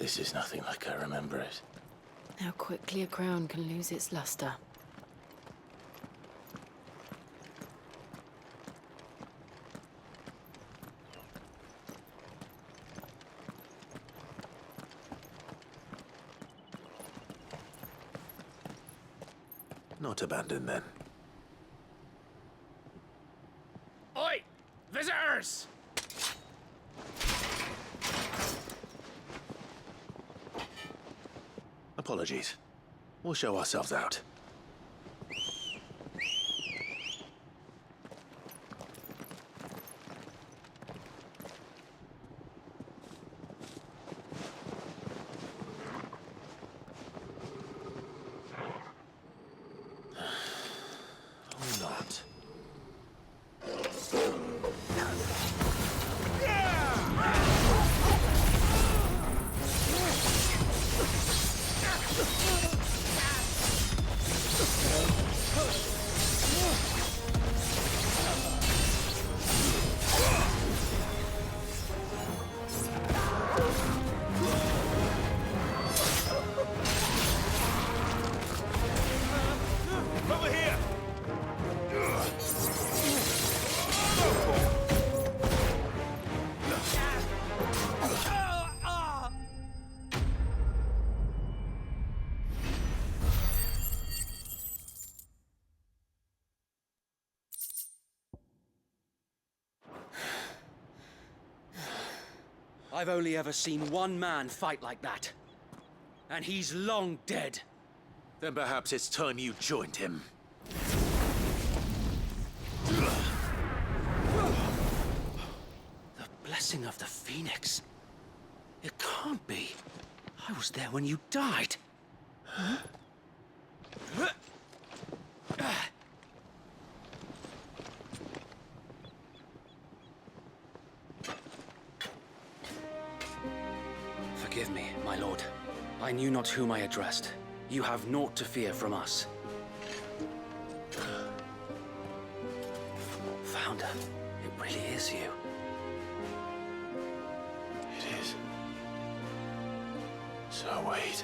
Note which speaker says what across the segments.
Speaker 1: This is nothing like I remember it.
Speaker 2: How quickly a crown can lose its luster.
Speaker 1: Not abandoned, then.
Speaker 3: Oi! Visitors!
Speaker 1: Apologies. We'll show ourselves out. Or not.
Speaker 3: Over here!
Speaker 4: I've only ever seen one man fight like that. And he's long dead.
Speaker 1: Then perhaps it's time you joined him.
Speaker 4: The blessing of the Phoenix. It can't be. I was there when you died. Huh? Forgive me, my lord. I knew not whom I addressed. You have naught to fear from us. Founder, it really is you.
Speaker 1: It is. So wait.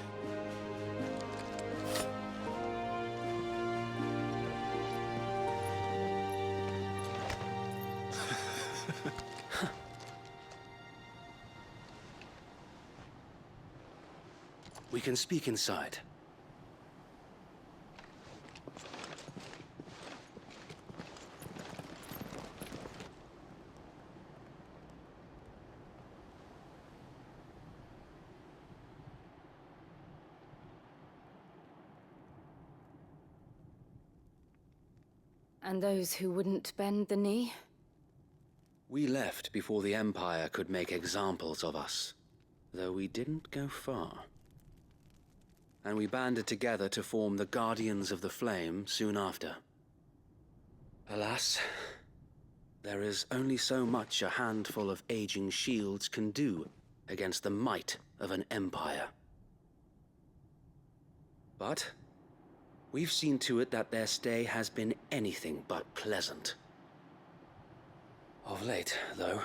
Speaker 4: We can speak inside.
Speaker 2: And those who wouldn't bend the knee?
Speaker 4: We left before the Empire could make examples of us, though we didn't go far. And we banded together to form the Guardians of the Flame soon after. Alas, there is only so much a handful of aging shields can do against the might of an empire. But we've seen to it that their stay has been anything but pleasant. Of late, though,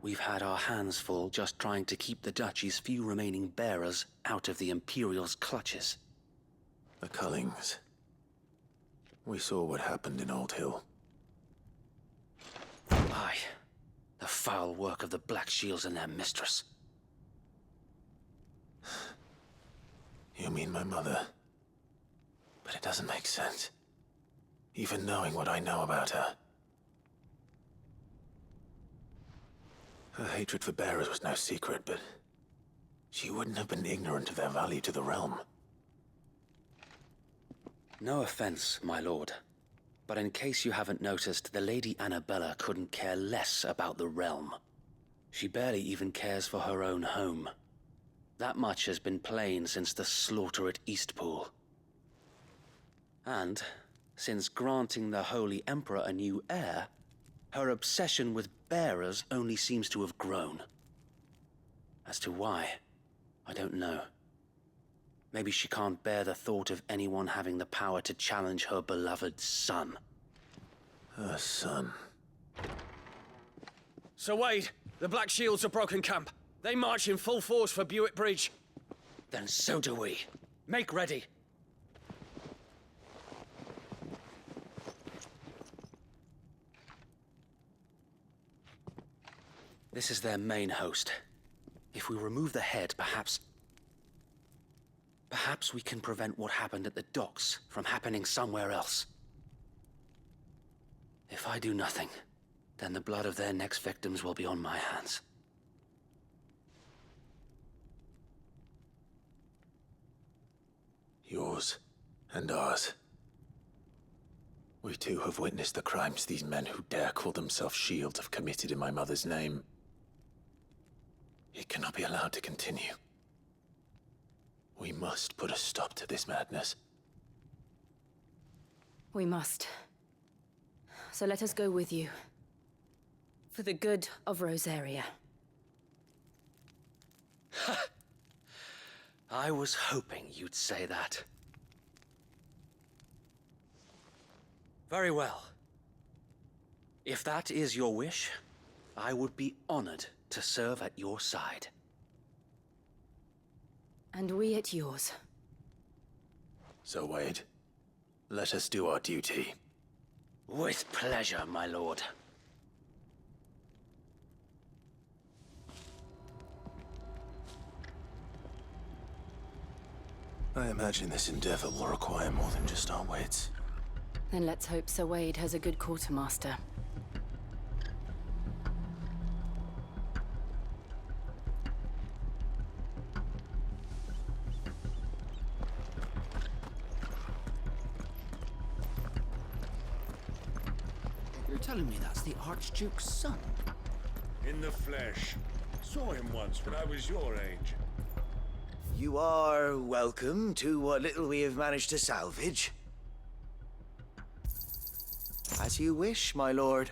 Speaker 4: we've had our hands full just trying to keep the Duchy's few remaining bearers out of the Imperial's clutches.
Speaker 1: The Cullings. We saw what happened in Old Hill.
Speaker 4: Aye. The foul work of the Black Shields and their mistress.
Speaker 1: You mean my mother? But it doesn't make sense. Even knowing what I know about her. Her hatred for bearers was no secret, but she wouldn't have been ignorant of their value to the realm.
Speaker 4: No offense, my lord. But in case you haven't noticed, the Lady Annabella couldn't care less about the realm. She barely even cares for her own home. That much has been plain since the slaughter at Eastpool. And, since granting the Holy Emperor a new heir, her obsession with bearers only seems to have grown. As to why, I don't know. Maybe she can't bear the thought of anyone having the power to challenge her beloved son.
Speaker 1: Her son.
Speaker 3: So Wade, the Black Shields have broken camp. They march in full force for Buick Bridge.
Speaker 4: Then so do we. Make ready. This is their main host. If we remove the head, perhaps we can prevent what happened at the docks from happening somewhere else. If I do nothing, then the blood of their next victims will be on my hands.
Speaker 1: Yours and ours. We too have witnessed the crimes these men who dare call themselves shields have committed in my mother's name. It cannot be allowed to continue. We must put a stop to this madness.
Speaker 2: We must. So let us go with you. For the good of Rosaria.
Speaker 4: I was hoping you'd say that. Very well. If that is your wish, I would be honored to serve at your side.
Speaker 2: And we at yours.
Speaker 1: So, Wade, let us do our duty.
Speaker 4: With pleasure, my lord.
Speaker 1: I imagine this endeavor will require more than just our wits.
Speaker 2: Then let's hope Sir Wade has a good quartermaster.
Speaker 3: You're telling me that's the Archduke's son?
Speaker 5: In the flesh. Saw him once when I was your age.
Speaker 6: You are welcome to what little we have managed to salvage. As you wish, my lord.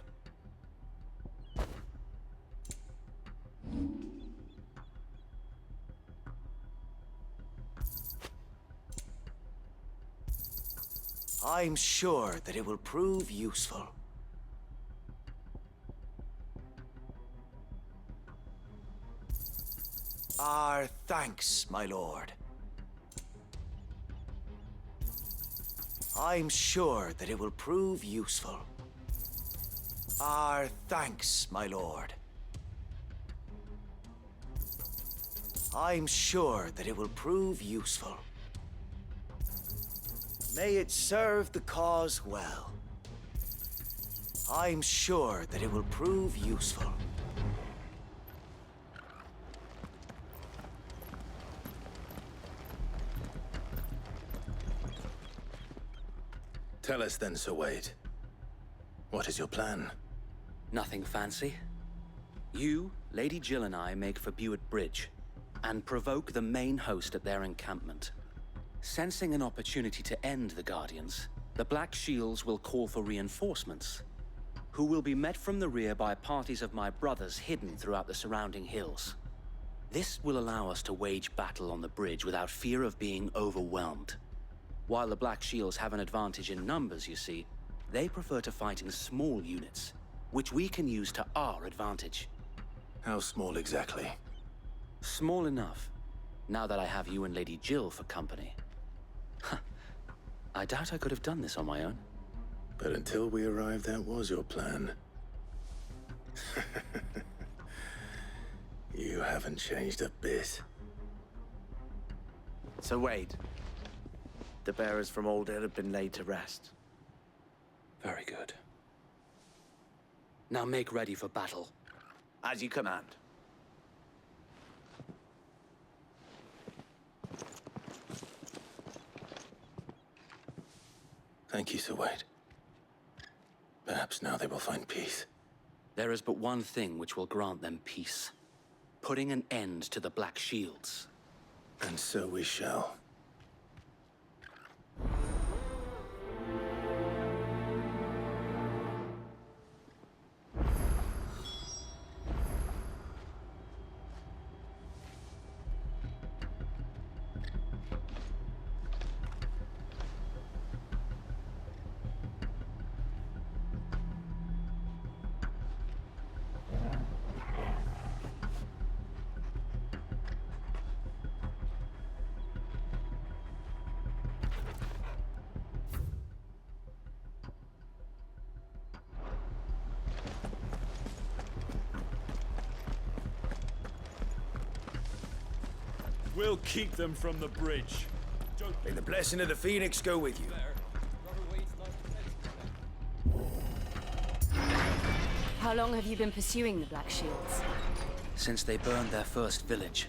Speaker 6: I'm sure that it will prove useful. Our thanks, my lord. I'm sure that it will prove useful. Our thanks, my lord. I'm sure that it will prove useful. May it serve the cause well. I'm sure that it will prove useful.
Speaker 1: Tell us then, Sir Wade. What is your plan?
Speaker 4: Nothing fancy. You, Lady Jill and I make for Buett Bridge, and provoke the main host at their encampment. Sensing an opportunity to end the Guardians, the Black Shields will call for reinforcements, who will be met from the rear by parties of my brothers hidden throughout the surrounding hills. This will allow us to wage battle on the bridge without fear of being overwhelmed. While the Black Shields have an advantage in numbers, you see, they prefer to fight in small units, which we can use to our advantage.
Speaker 1: How small exactly?
Speaker 4: Small enough, now that I have you and Lady Jill for company. I doubt I could have done this on my own.
Speaker 1: But until we arrived, that was your plan. You haven't changed a bit.
Speaker 6: So Wade, the bearers from Old Hill have been laid to rest.
Speaker 4: Very good. Now make ready for battle.
Speaker 6: As you command.
Speaker 1: Thank you, Sir Wade. Perhaps now they will find peace.
Speaker 4: There is but one thing which will grant them peace. Putting an end to the Black Shields.
Speaker 1: And so we shall.
Speaker 5: We'll keep them from the bridge.
Speaker 6: May the blessing of the Phoenix go with you.
Speaker 2: How long have you been pursuing the Black Shields?
Speaker 4: Since they burned their first village,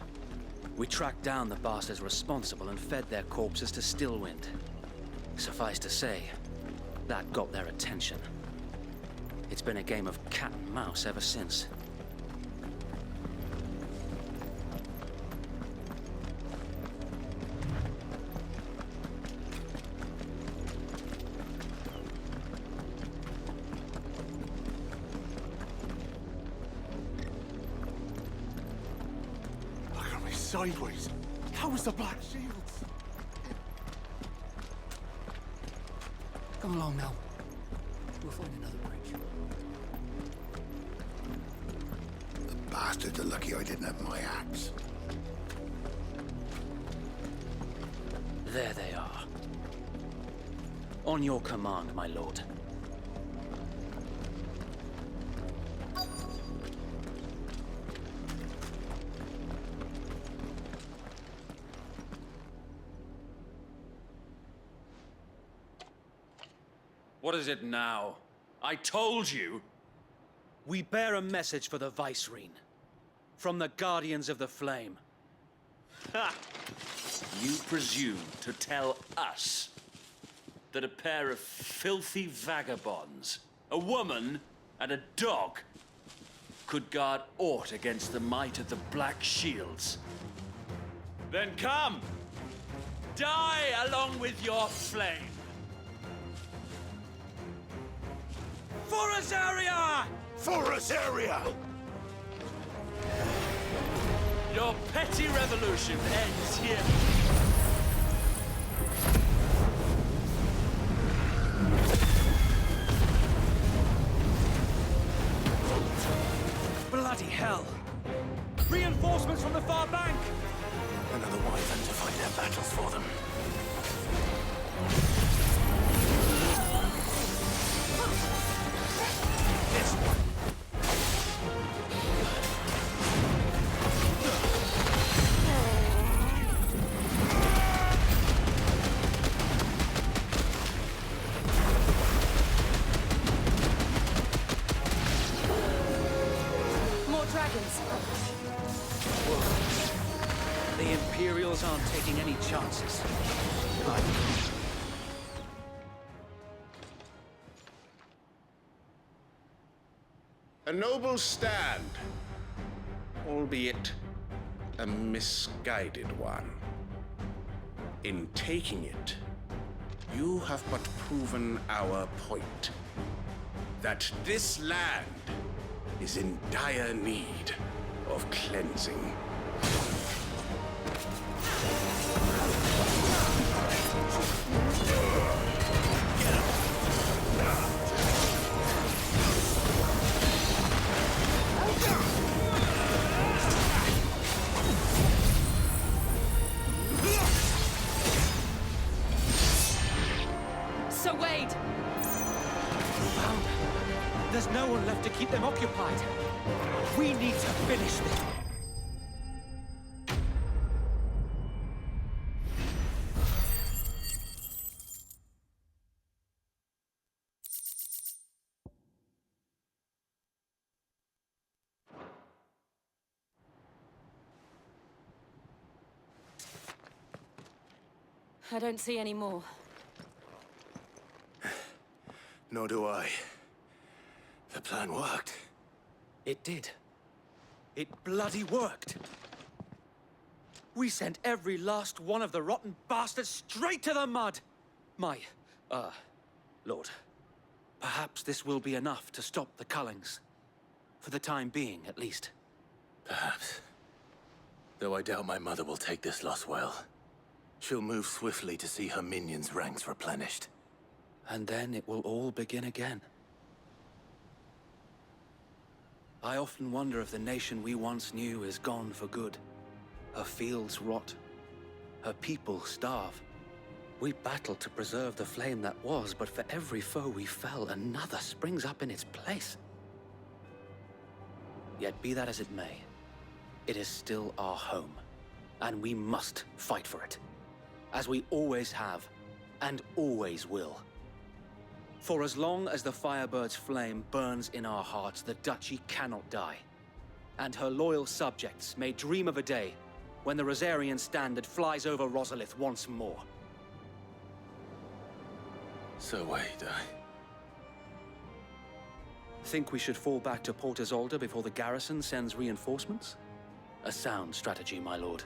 Speaker 4: we tracked down the bastards responsible and fed their corpses to Stillwind. Suffice to say, that got their attention. It's been a game of cat and mouse ever since.
Speaker 7: Look at me sideways. How was the Black Shields?
Speaker 3: Come along now. We'll find another bridge.
Speaker 7: The bastards are lucky I didn't have my axe.
Speaker 4: There they are. On your command, my lord.
Speaker 5: What is it now? I told you!
Speaker 4: We bear a message for the Vicereine. From the Guardians of the Flame.
Speaker 5: Ha! You presume to tell us that a pair of filthy vagabonds, a woman and a dog, could guard aught against the might of the Black Shields? Then come! Die along with your flame! For Azaria!
Speaker 7: For us area!
Speaker 5: Your petty revolution ends here.
Speaker 4: Bloody hell! Reinforcements from the far bank!
Speaker 1: Another wyvern to fight their battles for them.
Speaker 6: This one.
Speaker 2: More dragons.
Speaker 4: The Imperials aren't taking any chances.
Speaker 8: A noble stand, albeit a misguided one. In taking it, you have but proven our point. That this land is in dire need of cleansing.
Speaker 2: Sir Wade!
Speaker 4: Found her. There's no one left to keep them occupied. We need to finish this.
Speaker 2: I don't see any more.
Speaker 1: Nor do I. The plan worked.
Speaker 4: It did. It bloody worked. We sent every last one of the rotten bastards straight to the mud. My, Lord, perhaps this will be enough to stop the Cullings. For the time being, at least.
Speaker 1: Perhaps. Though I doubt my mother will take this loss well. She'll move swiftly to see her minions' ranks replenished.
Speaker 4: And then it will all begin again. I often wonder if the nation we once knew is gone for good. Her fields rot. Her people starve. We battled to preserve the flame that was, but for every foe we fell, another springs up in its place. Yet be that as it may, it is still our home. And we must fight for it. As we always have, and always will. For as long as the Firebird's flame burns in our hearts, the Duchy cannot die. And her loyal subjects may dream of a day when the Rosarian standard flies over Rosalith once more.
Speaker 1: So wait,
Speaker 4: Think we should fall back to Port Isolde before the garrison sends reinforcements? A sound strategy, my lord.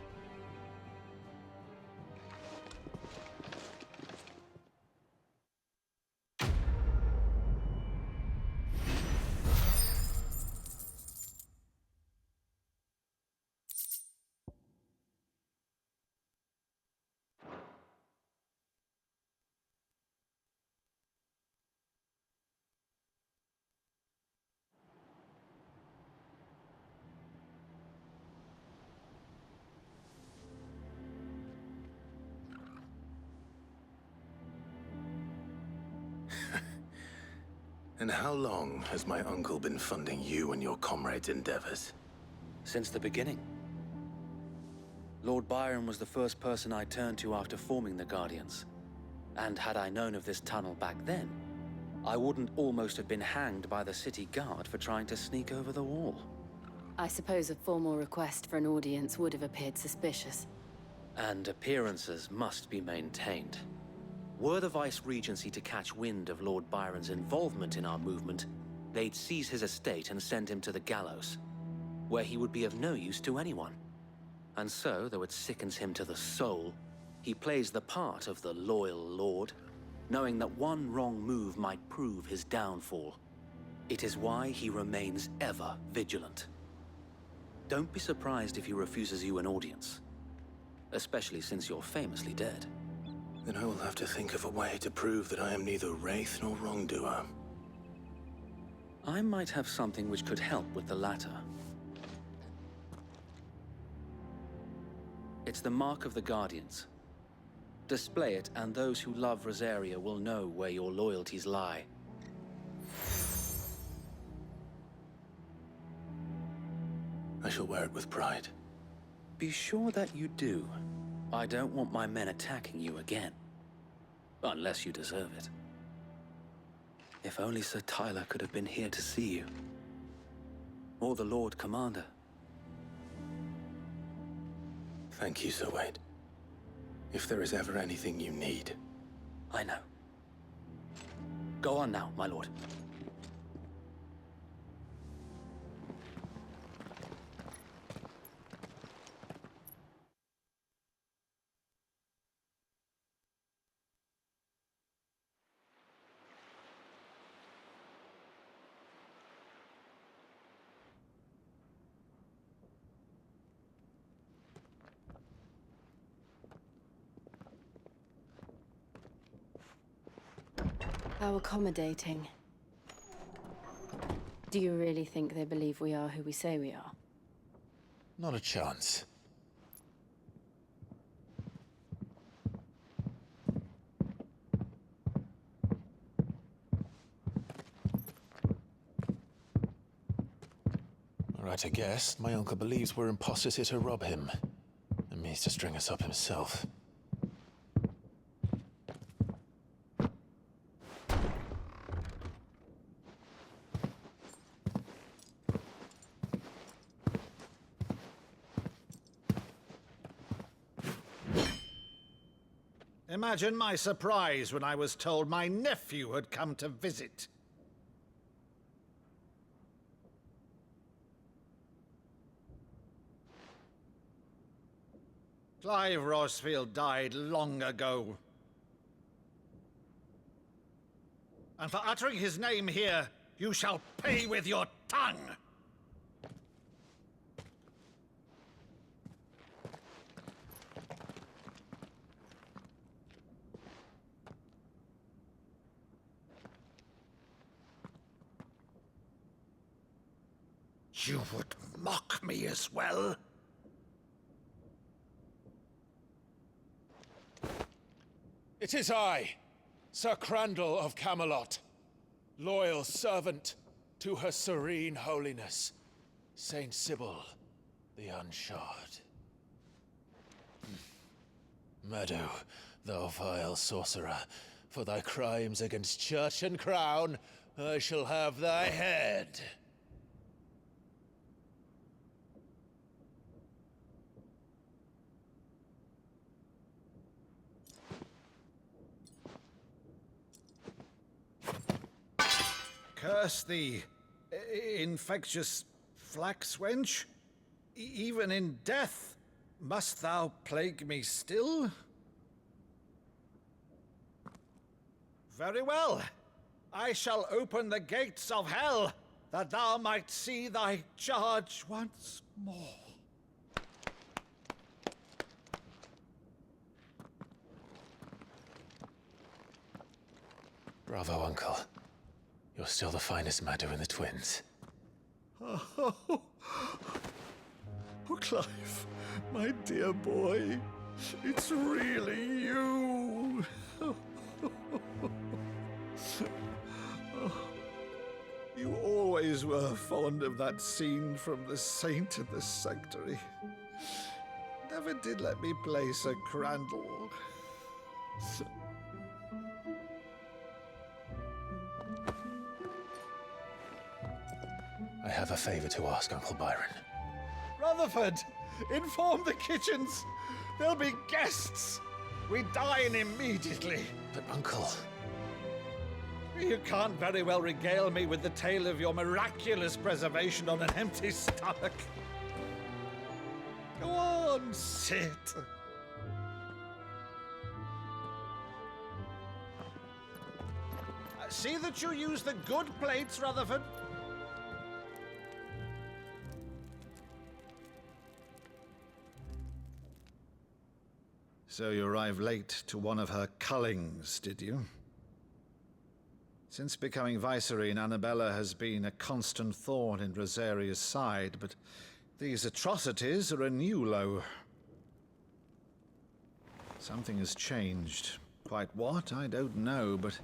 Speaker 1: And how long has my uncle been funding you and your comrades' endeavors?
Speaker 4: Since the beginning. Lord Byron was the first person I turned to after forming the Guardians. And had I known of this tunnel back then, I wouldn't almost have been hanged by the city guard for trying to sneak over the wall.
Speaker 2: I suppose a formal request for an audience would have appeared suspicious.
Speaker 4: And appearances must be maintained. Were the Vice-Regency to catch wind of Lord Byron's involvement in our movement, they'd seize his estate and send him to the gallows, where he would be of no use to anyone. And so, though it sickens him to the soul, he plays the part of the loyal lord, knowing that one wrong move might prove his downfall. It is why he remains ever vigilant. Don't be surprised if he refuses you an audience, especially since you're famously dead.
Speaker 1: Then I will have to think of a way to prove that I am neither wraith nor wrongdoer.
Speaker 4: I might have something which could help with the latter. It's the mark of the Guardians. Display it, and those who love Rosaria will know where your loyalties lie.
Speaker 1: I shall wear it with pride.
Speaker 4: Be sure that you do. I don't want my men attacking you again. Unless you deserve it. If only Sir Tyler could have been here to see you. Or the Lord Commander.
Speaker 1: Thank you, Sir Wade. If there is ever anything you need.
Speaker 4: I know. Go on now, my lord.
Speaker 2: How accommodating. Do you really think they believe we are who we say we are?
Speaker 1: Not a chance. Right, I guess. My uncle believes we're imposters here to rob him. And means to string us up himself.
Speaker 9: Imagine my surprise when I was told my nephew had come to visit. Clive Rosfield died long ago. And for uttering his name here, you shall pay with your tongue! You would mock me as well?
Speaker 10: It is I, Sir Crandall of Camelot, loyal servant to Her Serene Holiness, Saint Sybil the Unshod. Meadow, thou vile sorcerer, for thy crimes against church and crown, I shall have thy head.
Speaker 9: Curse thee, infectious flax wench. Even in death, must thou plague me still? Very well. I shall open the gates of hell, that thou might see thy charge once more.
Speaker 1: Bravo, Uncle. You're still the finest Meadow in the twins.
Speaker 9: Oh, Clive, my dear boy, it's really you. You always were fond of that scene from The Saint in the Sanctuary. Never did let me play Sir Crandall.
Speaker 1: I have a favor to ask, Uncle Byron.
Speaker 9: Rutherford, inform the kitchens. There'll be guests. We dine immediately.
Speaker 1: But, Uncle...
Speaker 9: You can't very well regale me with the tale of your miraculous preservation on an empty stomach. Go on, sit. See that you use the good plates, Rutherford. So you arrived late to one of her cullings, did you? Since becoming Vicereine, Annabella has been a constant thorn in Rosaria's side, but these atrocities are a new low. Something has changed. Quite what, I don't know, but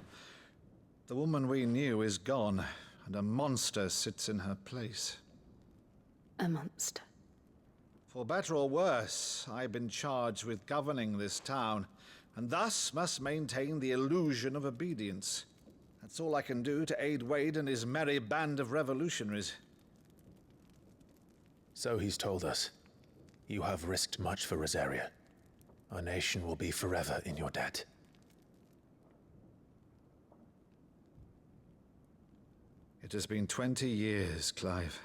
Speaker 9: the woman we knew is gone, and a monster sits in her place.
Speaker 2: A monster.
Speaker 9: For better or worse, I've been charged with governing this town, and thus must maintain the illusion of obedience. That's all I can do to aid Wade and his merry band of revolutionaries.
Speaker 1: So he's told us. You have risked much for Rosaria. Our nation will be forever in your debt.
Speaker 9: It has been 20 years, Clive.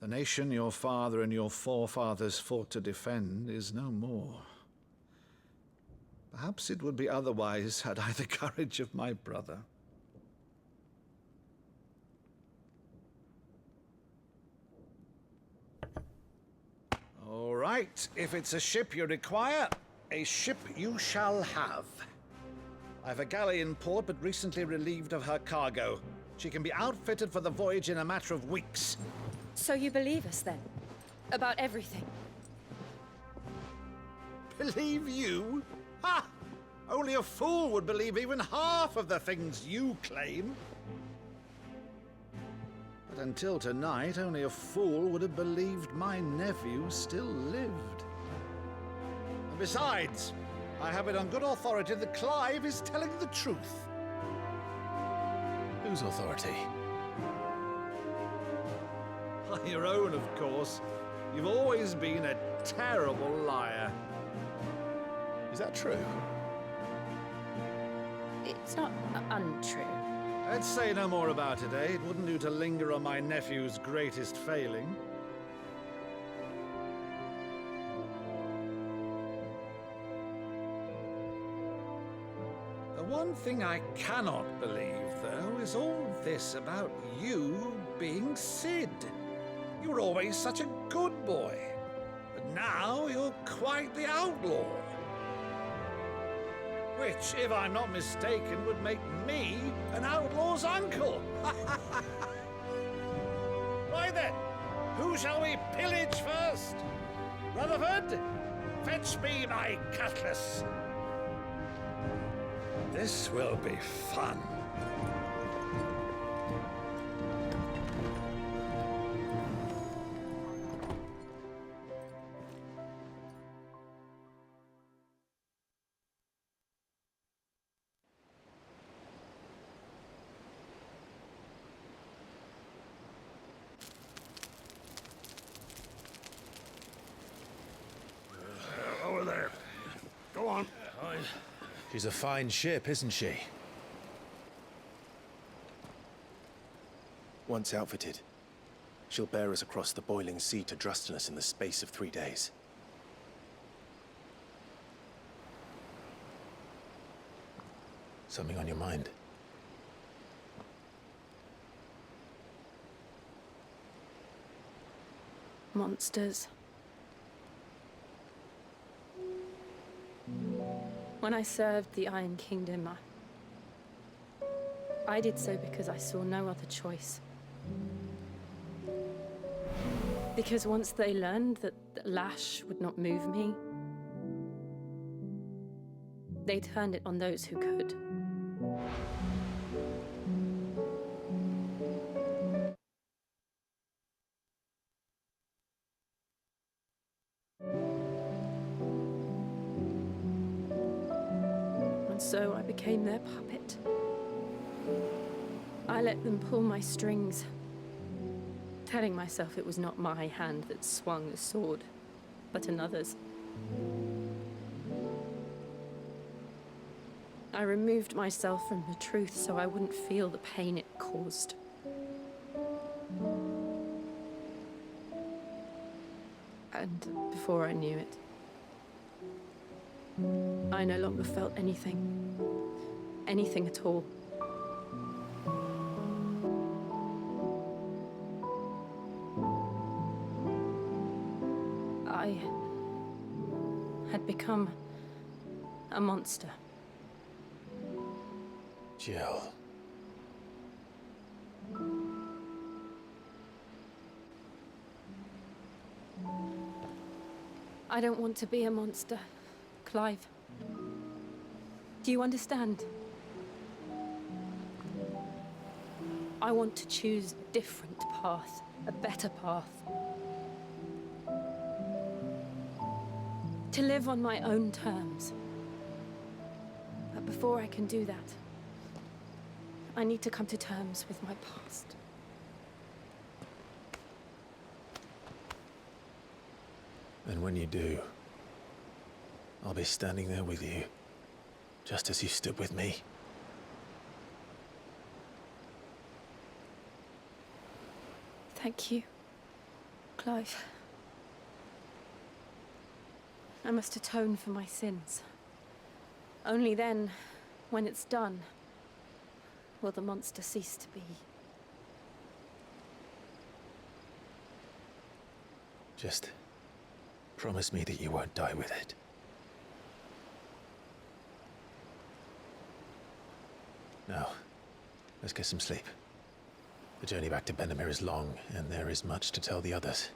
Speaker 9: The nation your father and your forefathers fought to defend is no more. Perhaps it would be otherwise had I the courage of my brother. All right, if it's a ship you require, a ship you shall have. I've a galley in port, but recently relieved of her cargo. She can be outfitted for the voyage in a matter of weeks.
Speaker 2: So you believe us, then? About everything?
Speaker 9: Believe you? Ha! Only a fool would believe even half of the things you claim. But until tonight, only a fool would have believed my nephew still lived. And besides, I have it on good authority that Clive is telling the truth.
Speaker 1: Whose authority?
Speaker 9: On your own, of course. You've always been a terrible liar.
Speaker 1: Is that true?
Speaker 2: It's not untrue.
Speaker 9: Let's say no more about it, eh? It wouldn't do to linger on my nephew's greatest failing. The one thing I cannot believe, though, is all this about you being Sid. You were always such a good boy, but now you're quite the outlaw. Which, if I'm not mistaken, would make me an outlaw's uncle. Right then, who shall we pillage first? Rutherford, fetch me my cutlass. This will be fun.
Speaker 10: She's a fine ship, isn't she?
Speaker 1: Once outfitted, she'll bear us across the boiling sea to Drustinus in the space of 3 days. Something on your mind?
Speaker 2: Monsters. When I served the Iron Kingdom, I did so because I saw no other choice. Because once they learned that the lash would not move me, they turned it on those who could. And so I became their puppet. I let them pull my strings, telling myself it was not my hand that swung the sword, but another's. I removed myself from the truth so I wouldn't feel the pain it caused. And before I knew it, I no longer felt anything. Anything at all. I had become a monster.
Speaker 1: Jill.
Speaker 2: I don't want to be a monster, Clive. Do you understand? I want to choose a different path, a better path. To live on my own terms. But before I can do that, I need to come to terms with my past.
Speaker 1: And when you do, I'll be standing there with you, just as you stood with me.
Speaker 2: Thank you, Clive. I must atone for my sins. Only then, when it's done, will the monster cease to be.
Speaker 1: Just promise me that you won't die with it. Now, let's get some sleep. The journey back to Benamir is long, and there is much to tell the others.